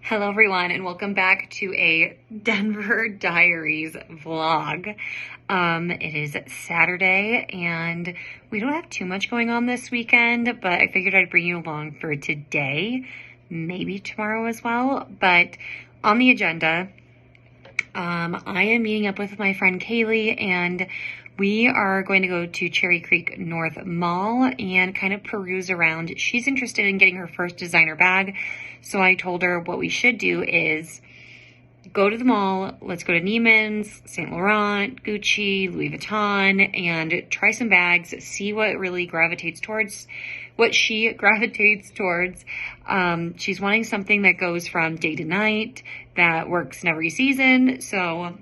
Hello everyone, and welcome back to a Denver Diaries vlog. It is Saturday and we don't have too much going on this weekend, but I figured I'd bring you along for today, maybe tomorrow as well. But on the agenda, I am meeting up with my friend Kaylee, and we are going to go to Cherry Creek North Mall and kind of peruse around. She's interested in getting her first designer bag, so I told her what we should do is go to the mall. Let's go to Neiman's, Saint Laurent, Gucci, Louis Vuitton, and try some bags, see what really gravitates towards, what she gravitates towards. She's wanting something that goes from day to night, that works in every season. So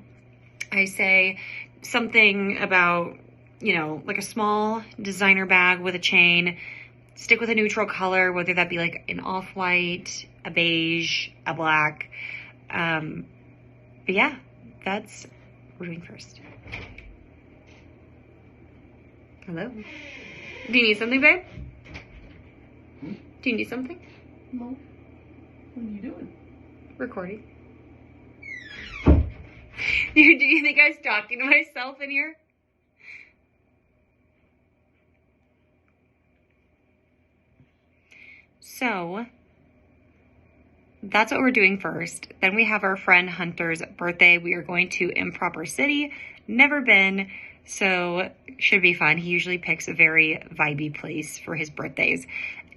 I say something about, you know, like a small designer bag with a chain, stick with a neutral color, whether that be like an off-white, a beige, a black. But yeah, that's what we're doing first. Hello. Do you need something, babe? Do you need something? No. What are you doing? Recording. Do you think I was talking to myself in here? So that's what we're doing first. Then we have our friend Hunter's birthday. We are going to Improper City. Never been, so should be fun. He usually picks a very vibey place for his birthdays.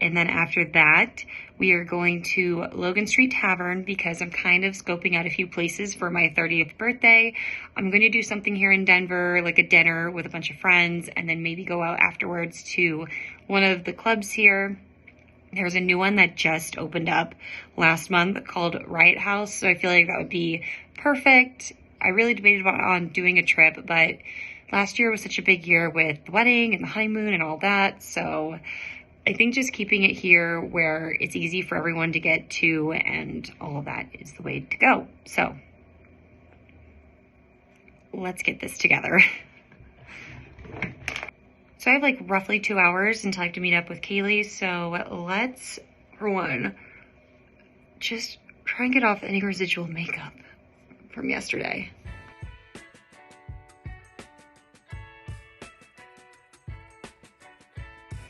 And then after that, we are going to Logan Street Tavern because I'm kind of scoping out a few places for my 30th birthday. I'm going to do something here in Denver, like a dinner with a bunch of friends, and then maybe go out afterwards to one of the clubs here. There's a new one that just opened up last month called Riot House, so I feel like that would be perfect. I really debated on doing a trip, but last year was such a big year with the wedding and the honeymoon and all that, so I think just keeping it here where it's easy for everyone to get to and all of that is the way to go. So let's get this together. So I have like roughly 2 hours until I have to meet up with Kaylee. So let's, for one, just try and get off any residual makeup from yesterday.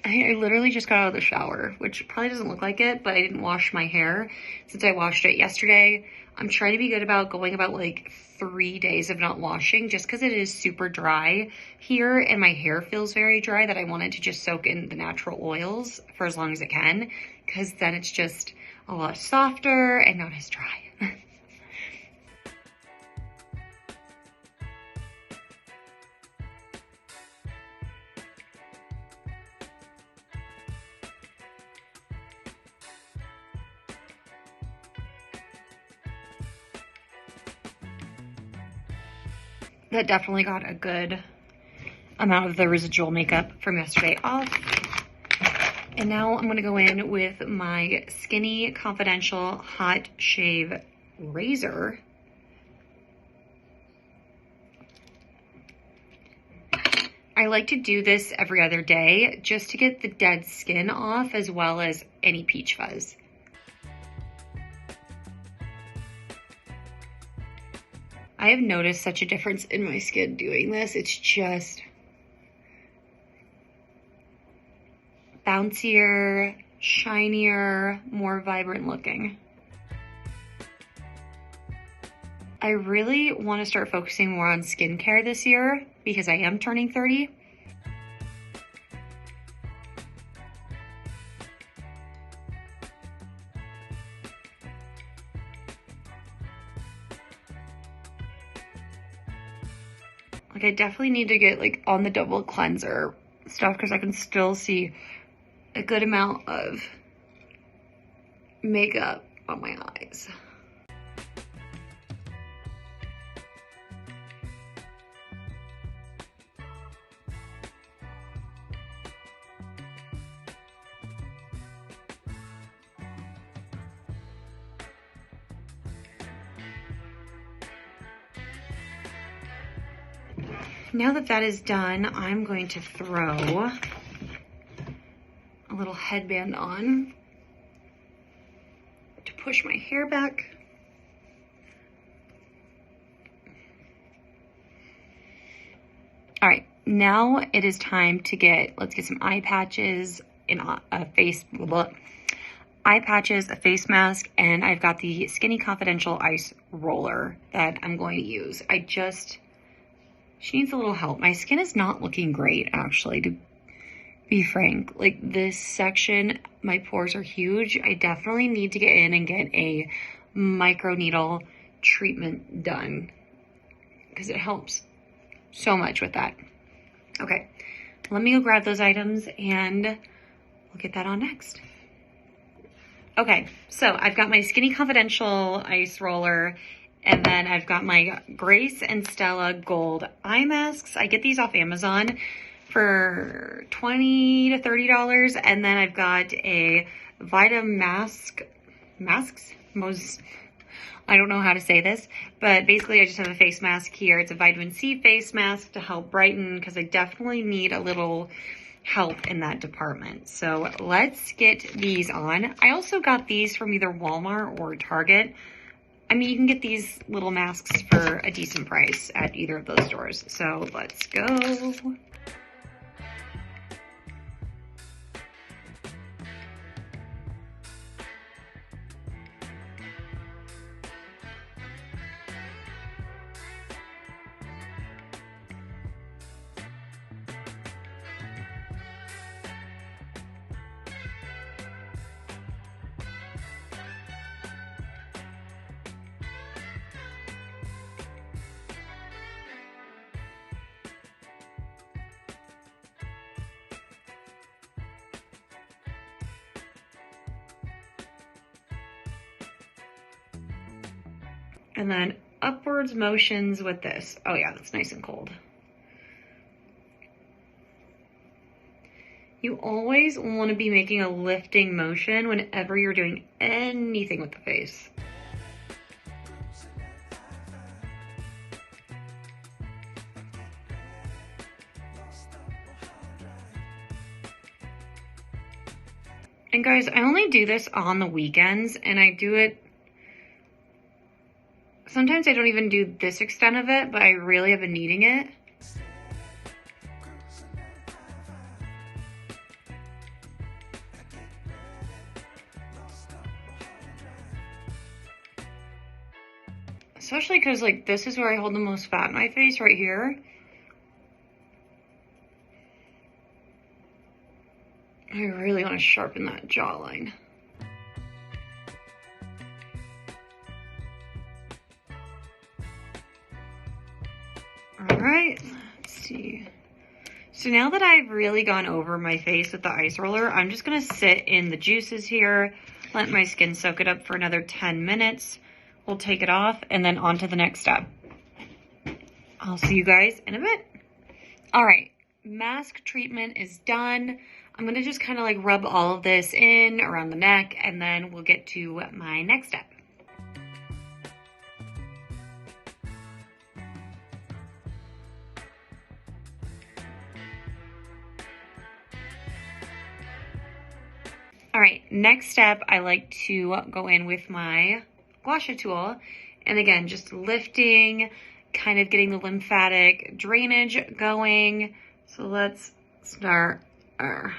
I literally just got out of the shower, which probably doesn't look like it, but I didn't wash my hair since I washed it yesterday. I'm trying to be good about going about like 3 days of not washing just because it is super dry here and my hair feels very dry, that I want it to just soak in the natural oils for as long as it can, because then it's just a lot softer and not as dry. That definitely got a good amount of the residual makeup from yesterday off. And now I'm gonna go in with my Skinny Confidential Hot Shave Razor. I like to do this every other day just to get the dead skin off as well as any peach fuzz. I have noticed such a difference in my skin doing this. It's just bouncier, shinier, more vibrant looking. I really want to start focusing more on skincare this year because I am turning 30. Like, I definitely need to get like on the double cleanser stuff because I can still see a good amount of makeup on my eyes. Now that that is done, I'm going to throw a little headband on to put push my hair back. All right, now it is time to let's get some eye patches and a face mask, and I've got the Skinny Confidential Ice Roller that I'm going to use. She needs a little help. My skin is not looking great, actually, to be frank. Like this section, my pores are huge. I definitely need to get in and get a microneedle treatment done because it helps so much with that. Okay, let me go grab those items and we'll get that on next. Okay, so I've got my Skinny Confidential Ice Roller, and then I've got my Grace and Stella Gold eye masks. I get these off Amazon for $20 to $30, and then I've got a I don't know how to say this, but basically I just have a face mask here. It's a vitamin C face mask to help brighten, because I definitely need a little help in that department. So let's get these on. I also got these from either Walmart or Target. I mean, you can get these little masks for a decent price at either of those stores. So let's go. And then upwards motions with this. Oh yeah, that's nice and cold. You always want to be making a lifting motion whenever you're doing anything with the face. And guys, I only do this on the weekends, and I do it, sometimes I don't even do this extent of it, but I really have been needing it. Especially because, like, this is where I hold the most fat in my face, right here. I really want to sharpen that jawline. All right, let's see. So now that I've really gone over my face with the ice roller, I'm just gonna sit in the juices here, let my skin soak it up for another 10 minutes. We'll take it off and then on to the next step. I'll see you guys in a bit. All right, mask treatment is done. I'm gonna just kind of like rub all of this in around the neck, and then we'll get to my next step. All right, next step, I like to go in with my gua sha tool. And again, just lifting, kind of getting the lymphatic drainage going. So let's start. And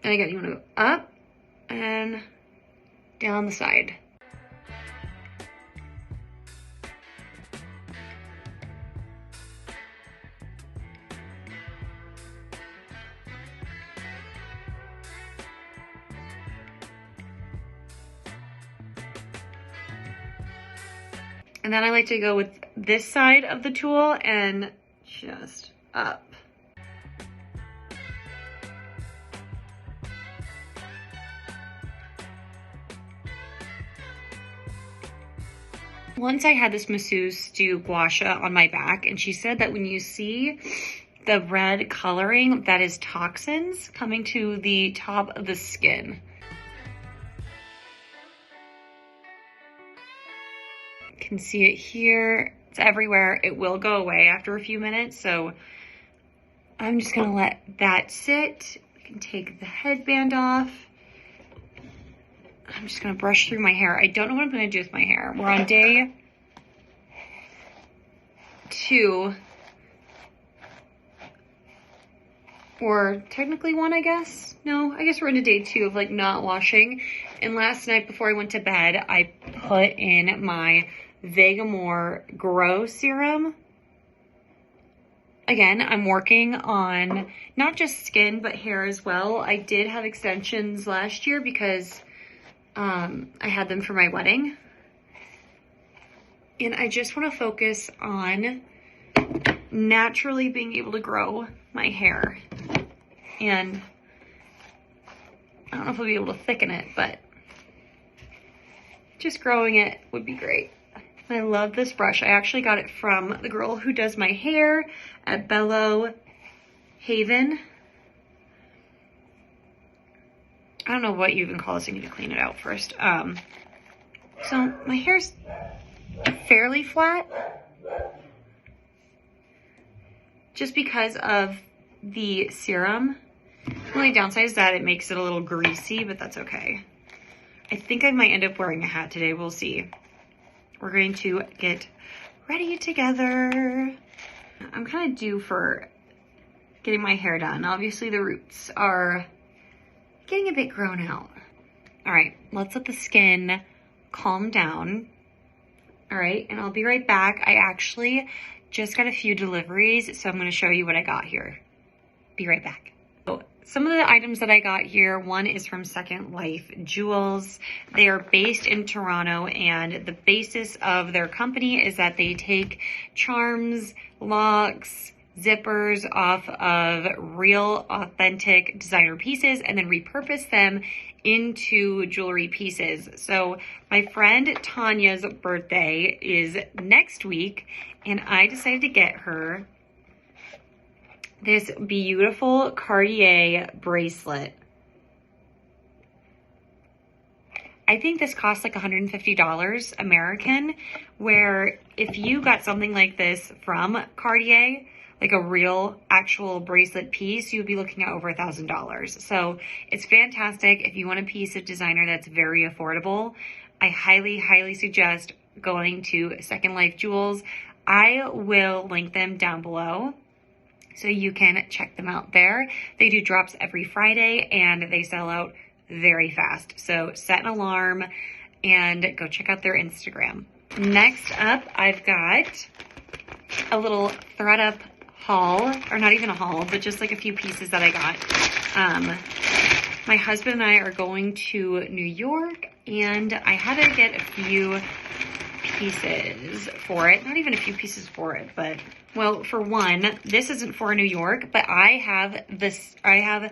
again, you want to go up and down the side. And then I like to go with this side of the tool and just up. Once I had this masseuse do gua sha on my back, and she said that when you see the red coloring, that is toxins coming to the top of the skin. You can see it here. It's everywhere. It will go away after a few minutes, so I'm just gonna let that sit. I can take the headband off. I'm just gonna brush through my hair. I don't know what I'm gonna do with my hair. We're on day 2. Or technically 1, I guess. No, I guess we're into day 2 of like not washing. And last night before I went to bed, I put in my Vegamore Grow Serum. Again, I'm working on not just skin, but hair as well. I did have extensions last year because I had them for my wedding. And I just want to focus on naturally being able to grow my hair. And I don't know if I'll be able to thicken it, but just growing it would be great. I love this brush. I actually got it from the girl who does my hair at Bello Haven. I don't know what you even call this. I need to clean it out first. So my hair's fairly flat just because of the serum. The only downside is that it makes it a little greasy, but that's okay. I think I might end up wearing a hat today. We'll see. We're going to get ready together. I'm kind of due for getting my hair done. Obviously the roots are getting a bit grown out. All right, let's let the skin calm down. All right, and I'll be right back. I actually just got a few deliveries, so I'm gonna show you what I got here. Be right back. So some of the items that I got here, one is from Second Life Jewels. They are based in Toronto, and the basis of their company is that they take charms, locks, zippers off of real, authentic designer pieces and then repurpose them into jewelry pieces. So my friend Tanya's birthday is next week, and I decided to get her this beautiful Cartier bracelet. I think this costs like $150 American, where if you got something like this from Cartier, like a real actual bracelet piece, you would be looking at over $1,000. So it's fantastic. If you want a piece of designer that's very affordable, I highly, highly suggest going to Second Life Jewels. I will link them down below so you can check them out there. They do drops every Friday and they sell out very fast. So set an alarm and go check out their Instagram. Next up, I've got a little thread up haul, or not even a haul, but just like a few pieces that I got. My husband and I are going to New York, and I had to get a few pieces for it. Not even a few pieces for it, but, well, for one, this isn't for New York, but I have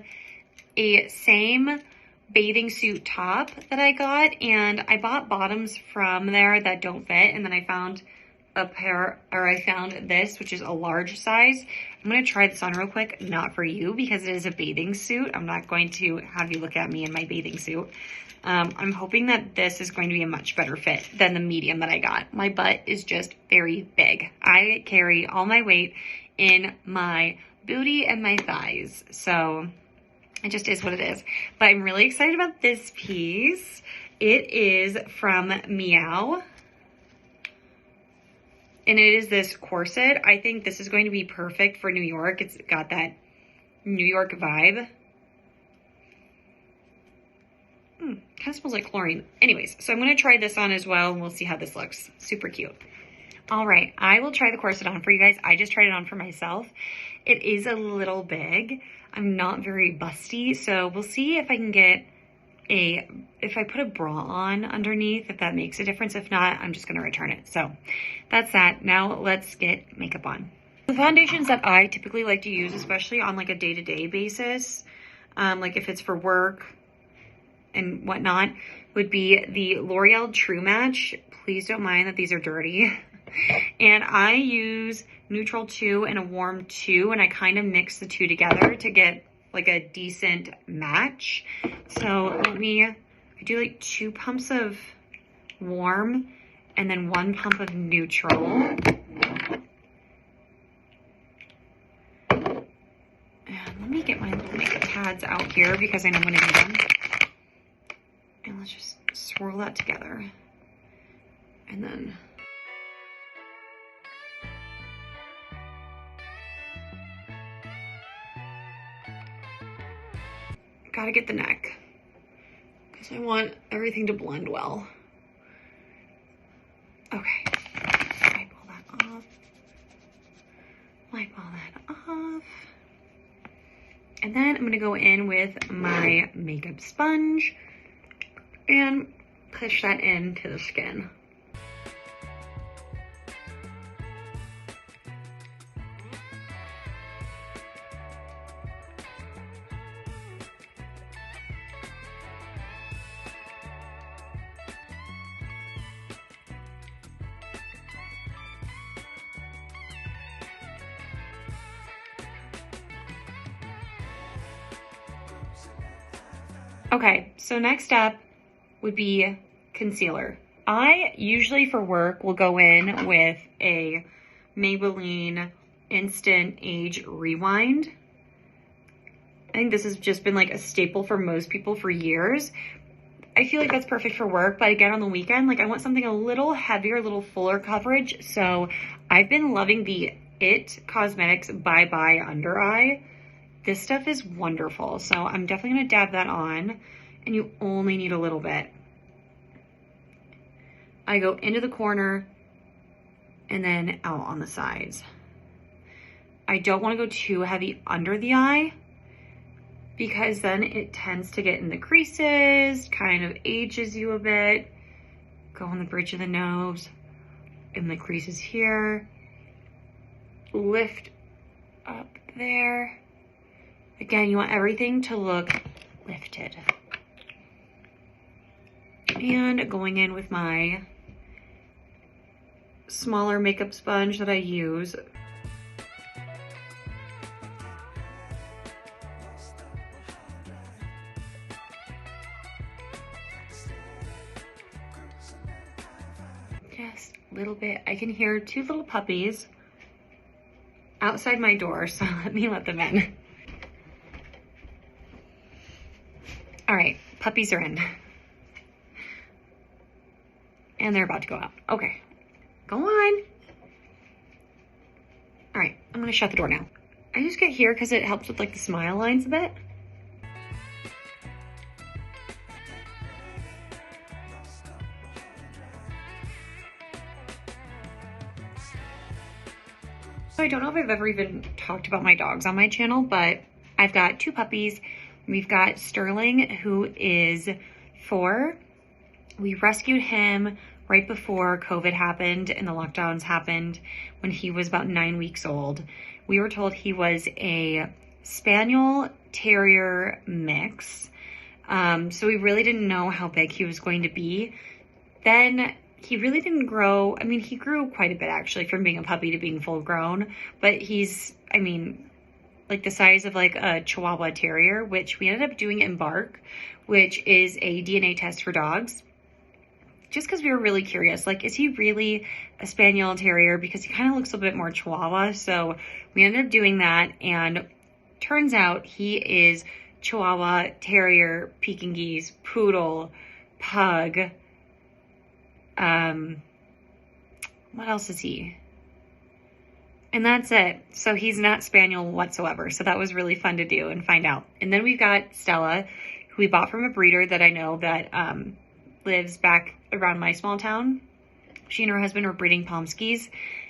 a same bathing suit top that I got, and I bought bottoms from there that don't fit, and then I found a pair, or I found this, which is a large size. I'm going to try this on real quick, not for you because it is a bathing suit. I'm not going to have you look at me in my bathing suit. I'm hoping that this is going to be a much better fit than the medium that I got. My butt is just very big. I carry all my weight in my booty and my thighs. So it just is what it is. But I'm really excited about this piece. It is from Meow. And it is this corset. I think this is going to be perfect for New York. It's got that New York vibe. Kind of smells like chlorine. Anyways, so I'm going to try this on as well, and we'll see how this looks. Super cute. All right, I will try the corset on for you guys. I just tried it on for myself. It is a little big. I'm not very busty, so we'll see if I can get if I put a bra on underneath, if that makes a difference. If not, I'm just going to return it. So that's that. Now let's get makeup on. The foundations that I typically like to use, especially on like a day-to-day basis, like if it's for work and whatnot, would be the L'Oreal True Match. Please don't mind that these are dirty. And I use neutral 2 and a warm 2, and I kind of mix the two together to get like a decent match. So I do like 2 pumps of warm and then 1 pump of neutral. And let me get my makeup pads out here because I know I'm gonna need them. And let's just swirl that together. And then gotta get the neck because I want everything to blend well. Okay, wipe all that off. Wipe all that off. And then I'm gonna go in with my makeup sponge and push that into the skin. Okay, so next up would be concealer. I usually for work will go in with a Maybelline Instant Age Rewind. I think this has just been like a staple for most people for years. I feel like that's perfect for work, but again, on the weekend, like I want something a little heavier, a little fuller coverage. So I've been loving the It Cosmetics Bye Bye Under Eye. This stuff is wonderful. So I'm definitely gonna dab that on, and you only need a little bit. I go into the corner and then out on the sides. I don't wanna go too heavy under the eye because then it tends to get in the creases, kind of ages you a bit. Go on the bridge of the nose, in the creases here. Lift up there. Again, you want everything to look lifted. And going in with my smaller makeup sponge that I use. Just a little bit. I can hear two little puppies outside my door, so let me let them in. All right, puppies are in. And they're about to go out. Okay, go on. All right, I'm gonna shut the door now. I just get here because it helps with like the smile lines a bit. So I don't know if I've ever even talked about my dogs on my channel, but I've got two puppies. We've got Sterling, who is 4. We rescued him right before COVID happened and the lockdowns happened when he was about 9 weeks old. We were told he was a Spaniel Terrier mix. So we really didn't know how big he was going to be. Then he really didn't grow. I mean, he grew quite a bit actually from being a puppy to being full grown, but he's, I mean, like the size of like a Chihuahua Terrier, which we ended up doing Embark, which is a DNA test for dogs. Just because we were really curious, like, is he really a Spaniel Terrier? Because he kind of looks a bit more Chihuahua. So we ended up doing that, and turns out he is Chihuahua, Terrier, Pekingese, Poodle, Pug. What else is he? And that's it. So he's not Spaniel whatsoever. So that was really fun to do and find out. And then we've got Stella, who we bought from a breeder that I know that lives back around my small town. She and her husband were breeding Pomskis,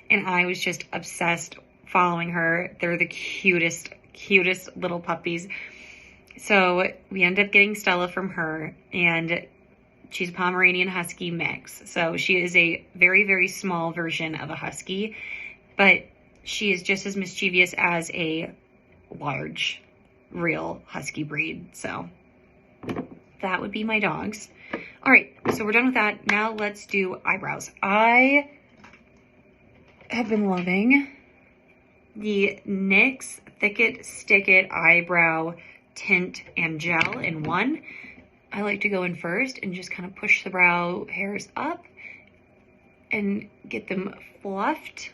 and I was just obsessed following her. They're the cutest little puppies. So we ended up getting Stella from her, and she's a Pomeranian Husky mix. So she is a very, very small version of a Husky, but she is just as mischievous as a large, real Husky breed. So that would be my dogs. All right, so we're done with that. Now let's do eyebrows. I have been loving the NYX Thick It Stick It Eyebrow Tint and Gel in one. I like to go in first and just kind of push the brow hairs up and get them fluffed.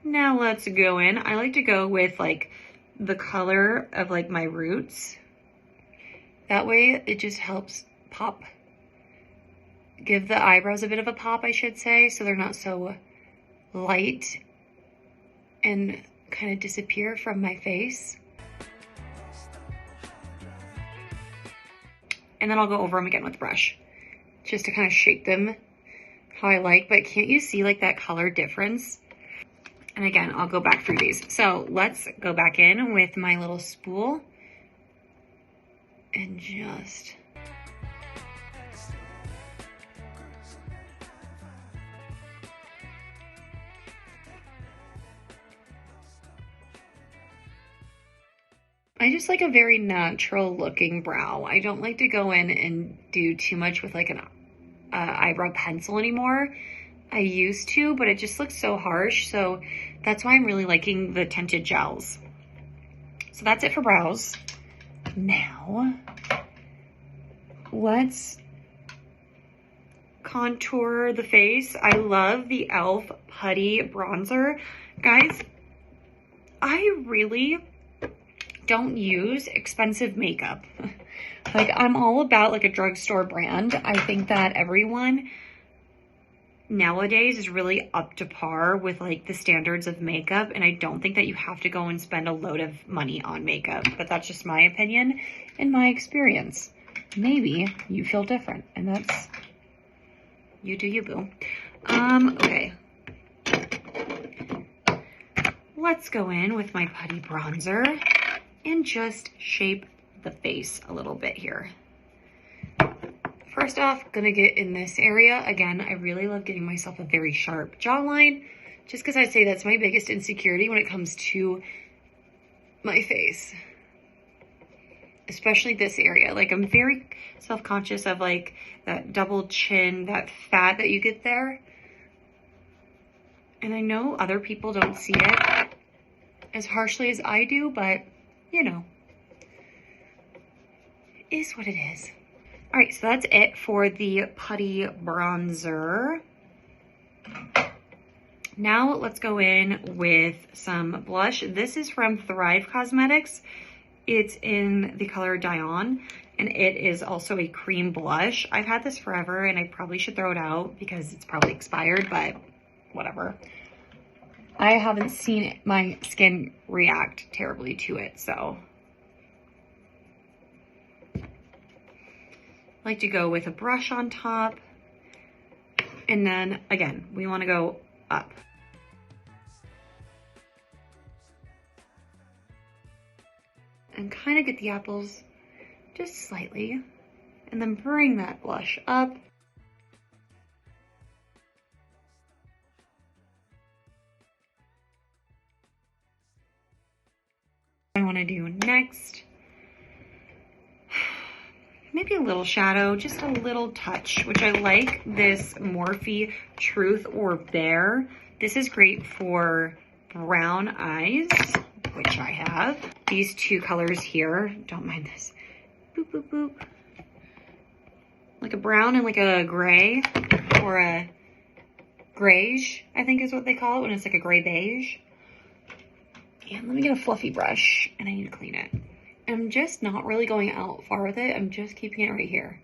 Now let's go in. I like to go with like the color of like my roots. That way it just helps pop. Give the eyebrows a bit of a pop, I should say, so they're not so light and kind of disappear from my face. And then I'll go over them again with the brush just to kind of shape them how I like. But can't you see like that color difference? And again, I'll go back through these. So let's go back in with my little spool and just... I just like a very natural looking brow. I don't like to go in and do too much with like an eyebrow pencil anymore. I used to, but it just looks so harsh. So that's why I'm really liking the tinted gels. So that's it for brows. Now, let's contour the face. I love the e.l.f. Putty Bronzer. Guys, I really don't use expensive makeup. Like, I'm all about like a drugstore brand. I think that everyone nowadays is really up to par with like the standards of makeup, and I don't think that you have to go and spend a load of money on makeup, but that's just my opinion and my experience. Maybe you feel different, and that's, you do you, boo. Okay. Let's go in with my putty bronzer and just shape the face a little bit here. First off, gonna get in this area. Again, I really love getting myself a very sharp jawline, just because I'd say that's my biggest insecurity when it comes to my face. Especially this area. Like, I'm very self-conscious of like that double chin, that fat that you get there. And I know other people don't see it as harshly as I do, but you know, it is what it is. All right, so that's it for the putty bronzer. Now let's go in with some blush. This is from Thrive Cosmetics. It's in the color Dion, and it is also a cream blush. I've had this forever, and I probably should throw it out because it's probably expired, but whatever. I haven't seen my skin react terribly to it, so I like to go with a brush on top. And then again, we want to go up. And kind of get the apples just slightly. And then bring that blush up. I want to do next, maybe a little shadow, just a little touch, which I like this Morphe Truth or Bare. This is great for brown eyes, which I have. These two colors here, don't mind this. Boop, boop, boop. Like a brown and like a gray, or a grayish, I think is what they call it when it's like a gray beige. And let me get a fluffy brush, and I need to clean it. I'm just not really going out far with it. I'm just keeping it right here,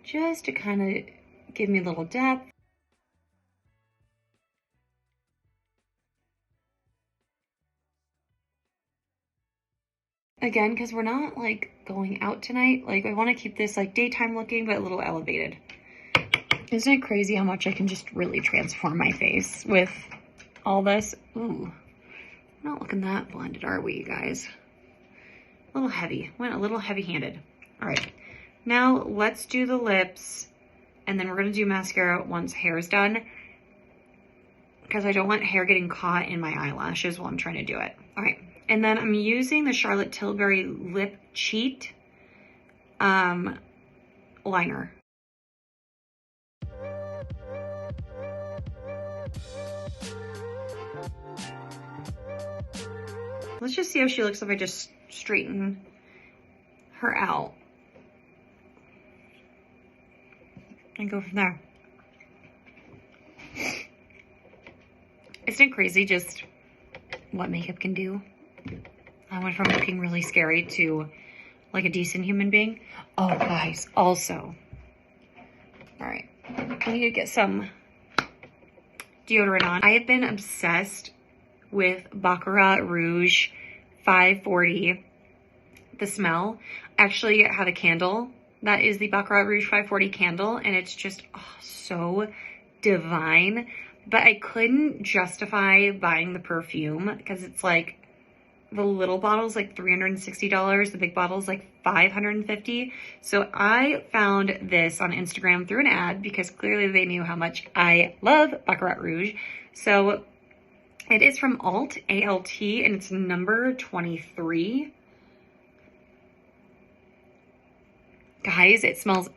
just to kind of give me a little depth. Again, because we're not like going out tonight, like I want to keep this like daytime looking, but a little elevated. Isn't it crazy how much I can just really transform my face with all this? Ooh, not looking that blended, are we, you guys? A little heavy, went a little heavy-handed. All right, now let's do the lips, and then we're gonna do mascara once hair is done, because I don't want hair getting caught in my eyelashes while I'm trying to do it. All right, and then I'm using the Charlotte Tilbury Lip Cheat liner. Let's just see how she looks if I just straighten her out and go from there. Isn't it crazy just what makeup can do? I went from looking really scary to like a decent human being. Oh, guys, also. All right, I need to get some deodorant on. I have been obsessed with Baccarat Rouge 540. The smell. I actually have a candle that is the Baccarat Rouge 540 candle, and it's just so divine. But I couldn't justify buying the perfume because it's like the little bottle's like $360, the big bottle's like $550. So I found this on Instagram through an ad because clearly they knew how much I love Baccarat Rouge. So it is from Alt, A-L-T, and it's number 23. Guys, it smells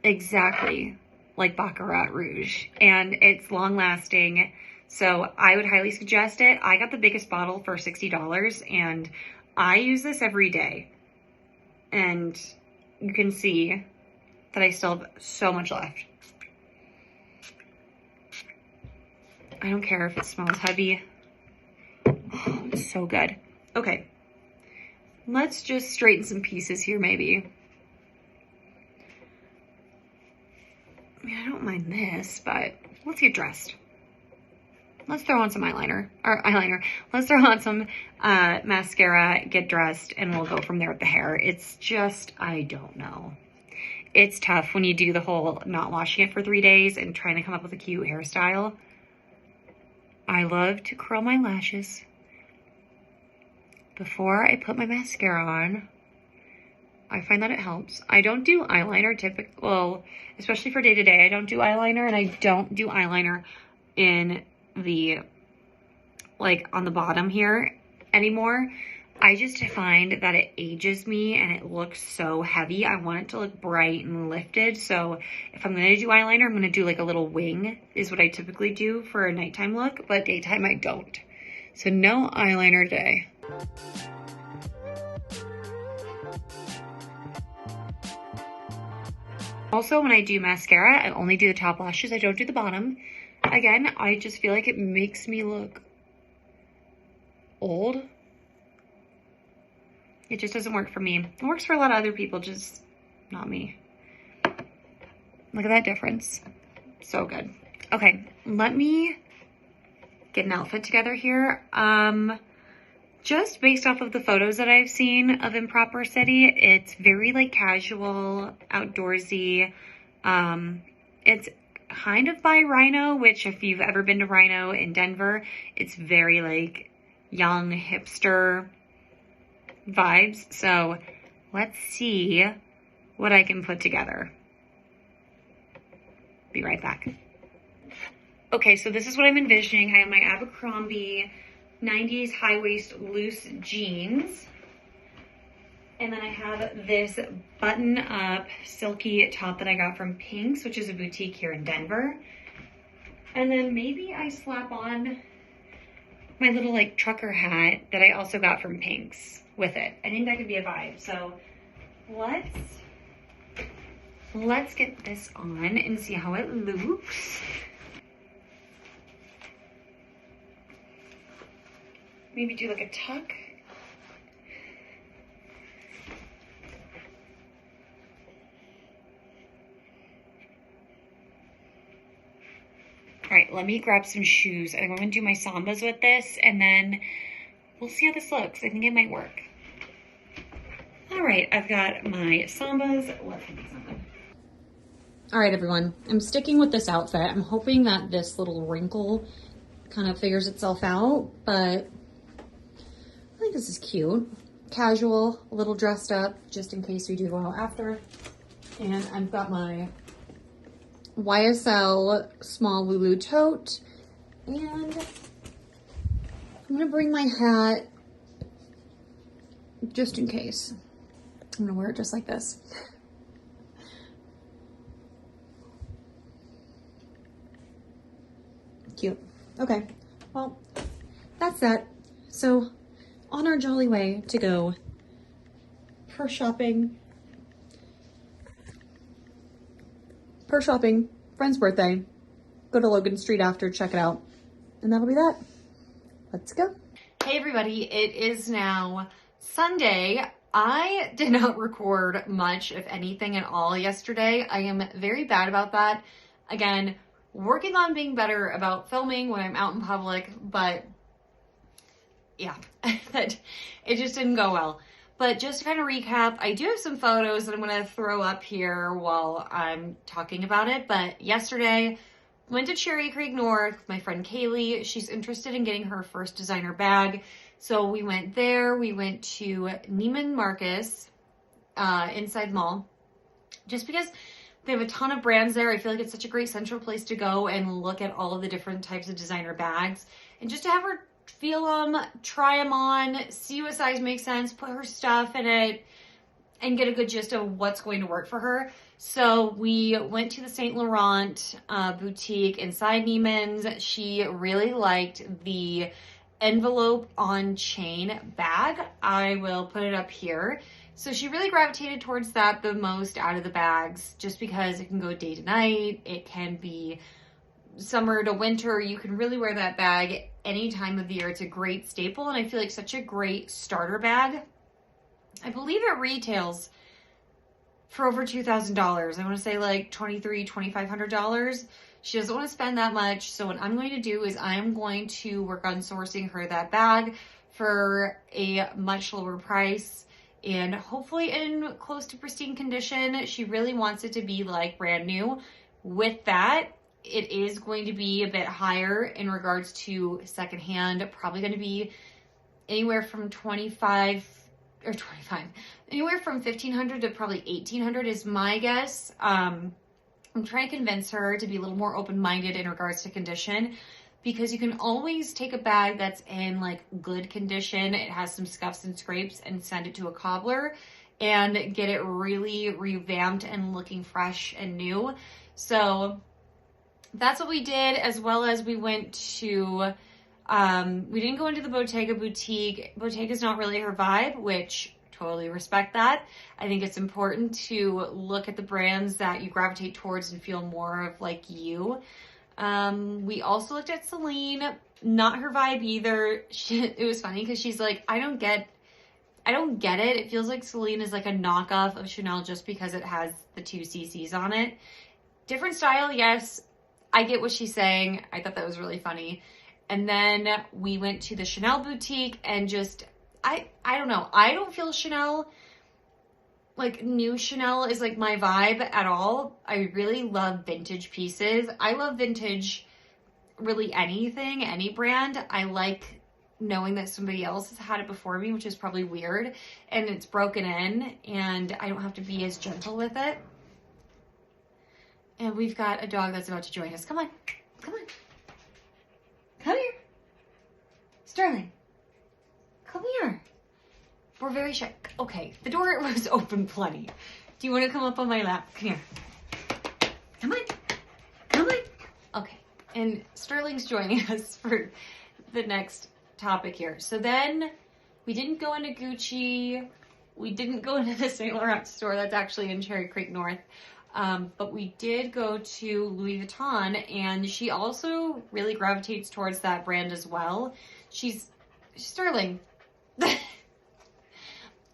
exactly like Baccarat Rouge, and it's long lasting. So I would highly suggest it. I got the biggest bottle for $60, and I use this every day. And you can see that I still have so much left. I don't care if it smells heavy. Oh, it's so good. Okay, let's just straighten some pieces here maybe. I mean, I don't mind this, but let's get dressed. Let's throw on some eyeliner. Let's throw on some mascara, get dressed, and we'll go from there with the hair. It's just, I don't know. It's tough when you do the whole not washing it for 3 days and trying to come up with a cute hairstyle. I love to curl my lashes before I put my mascara on. I find that it helps. I don't do eyeliner well, especially for day-to-day. I don't do eyeliner, and I don't do eyeliner in the, like, on the bottom here anymore. I just find that it ages me and it looks so heavy. I want it to look bright and lifted. So if I'm going to do eyeliner, I'm going to do like a little wing is what I typically do for a nighttime look, but daytime I don't. So no eyeliner today. Also, when I do mascara, I only do the top lashes. I don't do the bottom. Again, I just feel like it makes me look old. It just doesn't work for me. It works for a lot of other people, just not me. Look at that difference. So good. Okay, let me get an outfit together here. Just based off of the photos that I've seen of Improper City, it's very like casual, outdoorsy. It's kind of by Rhino, which if you've ever been to Rhino in Denver, it's very like young hipster vibes. So let's see what I can put together. Be right back. Okay, so this is what I'm envisioning. I have my Abercrombie 90s high waist loose jeans. And then I have this button up silky top that I got from Pink's, which is a boutique here in Denver. And then maybe I slap on my little like trucker hat that I also got from Pink's with it. I think that could be a vibe. So let's get this on and see how it looks. Maybe do like a tuck. All right, let me grab some shoes. I think I'm gonna do my Sambas with this, and then we'll see how this looks. I think it might work. All right, I've got my Sambas. Let's get these on. All right, everyone, I'm sticking with this outfit. I'm hoping that this little wrinkle kind of figures itself out, but I think this is cute. Casual, a little dressed up, just in case we do go out after. And I've got my YSL small Lulu tote, and I'm gonna bring my hat just in case. I'm gonna wear it just like this. Cute. Okay, well, that's that. So on our jolly way to go purse shopping, friend's birthday, go to Logan Street after, check it out, and that'll be that. Let's go. Hey everybody, it is now Sunday. I did not record much, if anything at all, yesterday. I am very bad about that. Again, working on being better about filming when I'm out in public, but yeah, it just didn't go well. But just to kind of recap, I do have some photos that I'm going to throw up here while I'm talking about it. But yesterday, went to Cherry Creek North with my friend Kaylee. She's interested in getting her first designer bag. So we went there. We went to Neiman Marcus inside the mall. Just because they have a ton of brands there, I feel like it's such a great central place to go and look at all of the different types of designer bags. And just to have her feel them, try them on, see what size makes sense, put her stuff in it, and get a good gist of what's going to work for her. So we went to the Saint Laurent boutique inside Neiman's. She really liked the envelope on chain bag. I will put it up here. So she really gravitated towards that the most out of the bags, just because it can go day to night. It can be summer to winter. You can really wear that bag any time of the year. It's a great staple, and I feel like such a great starter bag. I believe it retails for over $2,000. I want to say like $2,300, $2,500. She doesn't want to spend that much. So what I'm going to do is I'm going to work on sourcing her that bag for a much lower price and hopefully in close to pristine condition. She really wants it to be like brand new. With that, it is going to be a bit higher in regards to secondhand, probably going to be anywhere from 25, anywhere from 1,500 to probably 1,800 is my guess. I'm trying to convince her to be a little more open-minded in regards to condition, because you can always take a bag that's in like good condition, it has some scuffs and scrapes, and send it to a cobbler and get it really revamped and looking fresh and new. So that's what we did, as well as we went to, we didn't go into the Bottega boutique. Bottega's not really her vibe, which totally respect that. I think it's important to look at the brands that you gravitate towards and feel more of like you. We also looked at Celine, not her vibe either. It was funny because she's like, I don't get it. It feels like Celine is like a knockoff of Chanel just because it has the 2 CCs on it. Different style, yes. I get what she's saying. I thought that was really funny. And then we went to the Chanel boutique and just, I don't know. I don't feel Chanel, like new Chanel is like my vibe at all. I really love vintage pieces. I love vintage, really anything, any brand. I like knowing that somebody else has had it before me, which is probably weird. And it's broken in and I don't have to be as gentle with it. And we've got a dog that's about to join us. Come on. Come on. Come here. Sterling. Come here. We're very shy. Okay, the door was open plenty. Do you want to come up on my lap? Come here. Come on. Come on. Okay, and Sterling's joining us for the next topic here. So then we didn't go into Gucci. We didn't go into the Saint Laurent store. That's actually in Cherry Creek North. But we did go to Louis Vuitton, and she also really gravitates towards that brand as well. She's Sterling.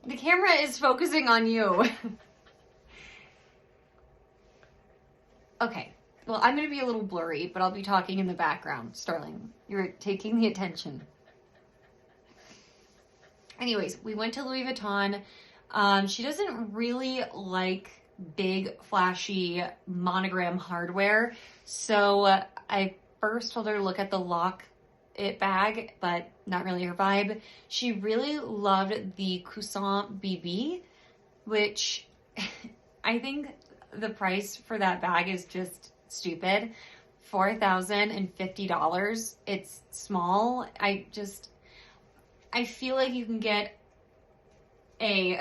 The camera is focusing on you. Okay, well, I'm going to be a little blurry, but I'll be talking in the background. Sterling, you're taking the attention. Anyways, we went to Louis Vuitton. She doesn't really like big, flashy monogram hardware. So I first told her to look at the Lock It bag, but not really her vibe. She really loved the Cousin BB, which I think the price for that bag is just stupid. $4,050. It's small. I feel like you can get you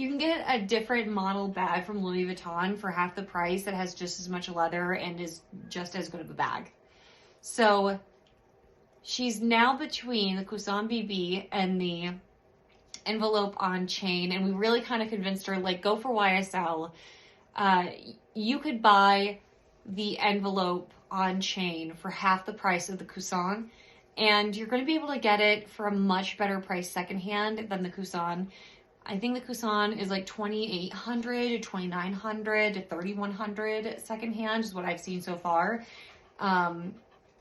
can get a different model bag from Louis Vuitton for half the price that has just as much leather and is just as good of a bag. So she's now between the Cousin BB and the envelope on chain, and we really kind of convinced her, like, go for YSL. You could buy the envelope on chain for half the price of the Cousin, and you're going to be able to get it for a much better price secondhand than the Kusan. I think the Kusan is like $2,800 to $2,900 to $3,100 secondhand is what I've seen so far.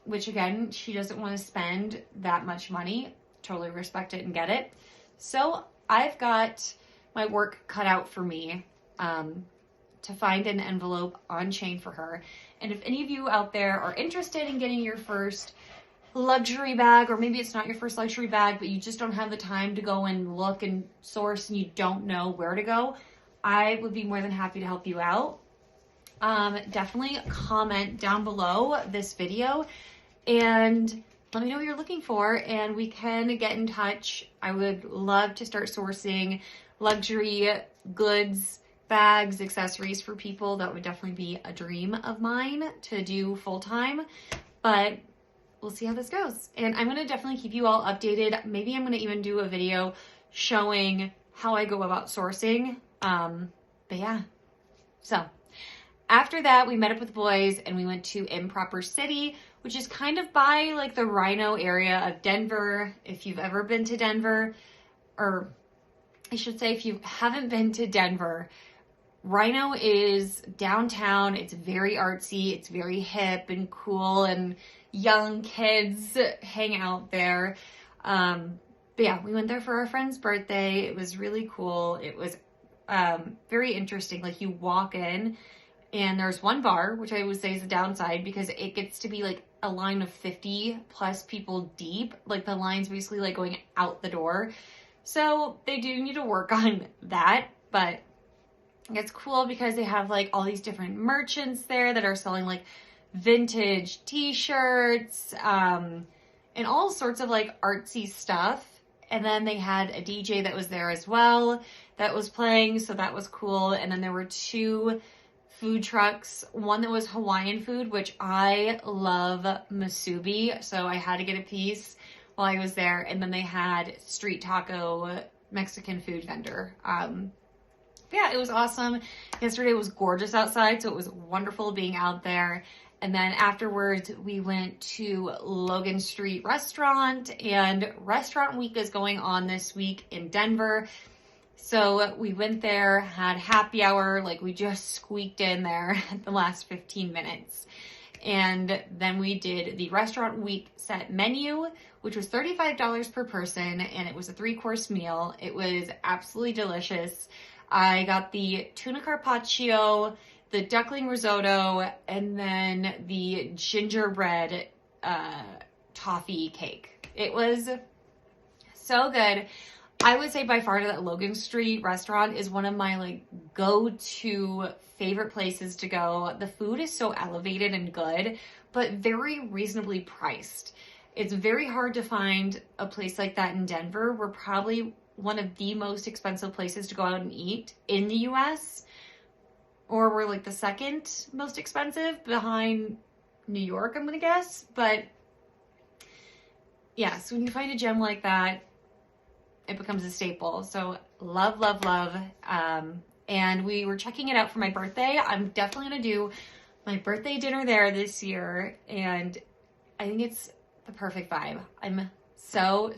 Which again, she doesn't want to spend that much money. Totally respect it and get it. So I've got my work cut out for me to find an envelope on chain for her. And if any of you out there are interested in getting your first luxury bag, or maybe it's not your first luxury bag, but you just don't have the time to go and look and source and you don't know where to go, I would be more than happy to help you out. Definitely comment down below this video and let me know what you're looking for and we can get in touch. I would love to start sourcing luxury goods, bags, accessories for people. That would definitely be a dream of mine to do full time, but we'll see how this goes. And I'm going to definitely keep you all updated. Maybe I'm going to even do a video showing how I go about sourcing. But yeah, so after that, we met up with the boys and we went to Improper City, which is kind of by like the Rhino area of Denver. If you've ever been to Denver, or I should say if you haven't been to Denver, Rhino is downtown. It's very artsy. It's very hip and cool, and young kids hang out there. But yeah, we went there for our friend's birthday. It was really cool. It was very interesting. Like you walk in and there's one bar, which I would say is a downside because it gets to be like a line of 50 plus people deep. Like the line's basically like going out the door. So they do need to work on that, but it's cool because they have like all these different merchants there that are selling like vintage t-shirts, and all sorts of like artsy stuff. And then they had a DJ that was there as well that was playing, so that was cool. And then there were two food trucks, one that was Hawaiian food, which I love musubi, so I had to get a piece while I was there. And then they had street taco Mexican food vendor. Yeah, it was awesome. Yesterday was gorgeous outside, so it was wonderful being out there. And then afterwards, we went to Logan Street Restaurant, and Restaurant Week is going on this week in Denver. So we went there, had happy hour, like we just squeaked in there at the last 15 minutes. And then we did the Restaurant Week set menu, which was $35 per person, and it was a 3-course meal. It was absolutely delicious. I got the tuna carpaccio, the duckling risotto, and then the gingerbread toffee cake. It was so good. I would say by far that Logan Street Restaurant is one of my like go-to favorite places to go. The food is so elevated and good, but very reasonably priced. It's very hard to find a place like that in Denver. We're probably one of the most expensive places to go out and eat in the US, or we're like the second most expensive behind New York, I'm gonna guess. But yeah, so when you find a gem like that, it becomes a staple. So love, love, love. And we were checking it out for my birthday. I'm definitely gonna do my birthday dinner there this year, and I think it's the perfect vibe. I'm so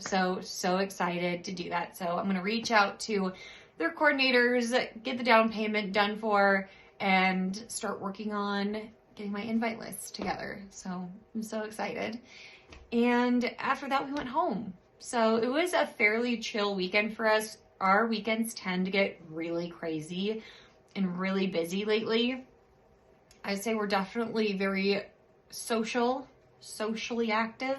excited to do that. So I'm gonna reach out to their coordinators, get the down payment done for, and start working on getting my invite list together. So I'm so excited. And after that, we went home. So it was a fairly chill weekend for us. Our weekends tend to get really crazy and really busy lately. I'd say we're definitely very socially active.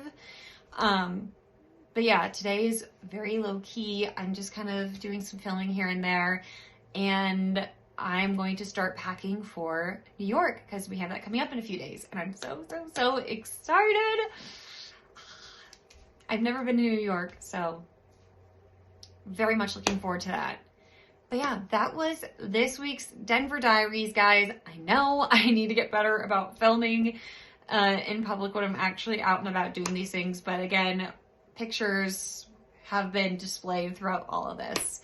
But yeah, today is very low key. I'm just kind of doing some filming here and there, and I'm going to start packing for New York because we have that coming up in a few days, and I'm so excited. I've never been to New York, so very much looking forward to that. But yeah, that was this week's Denver Diaries, guys. I know I need to get better about filming in public when I'm actually out and about doing these things, but again, pictures have been displayed throughout all of this.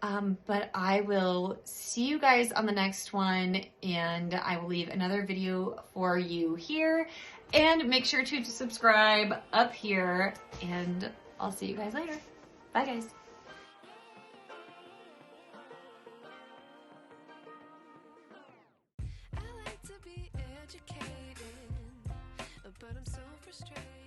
But I will see you guys on the next one, and I will leave another video for you here. And make sure to subscribe up here, and I'll see you guys later. Bye, guys. I like to be educated, but I'm so frustrated.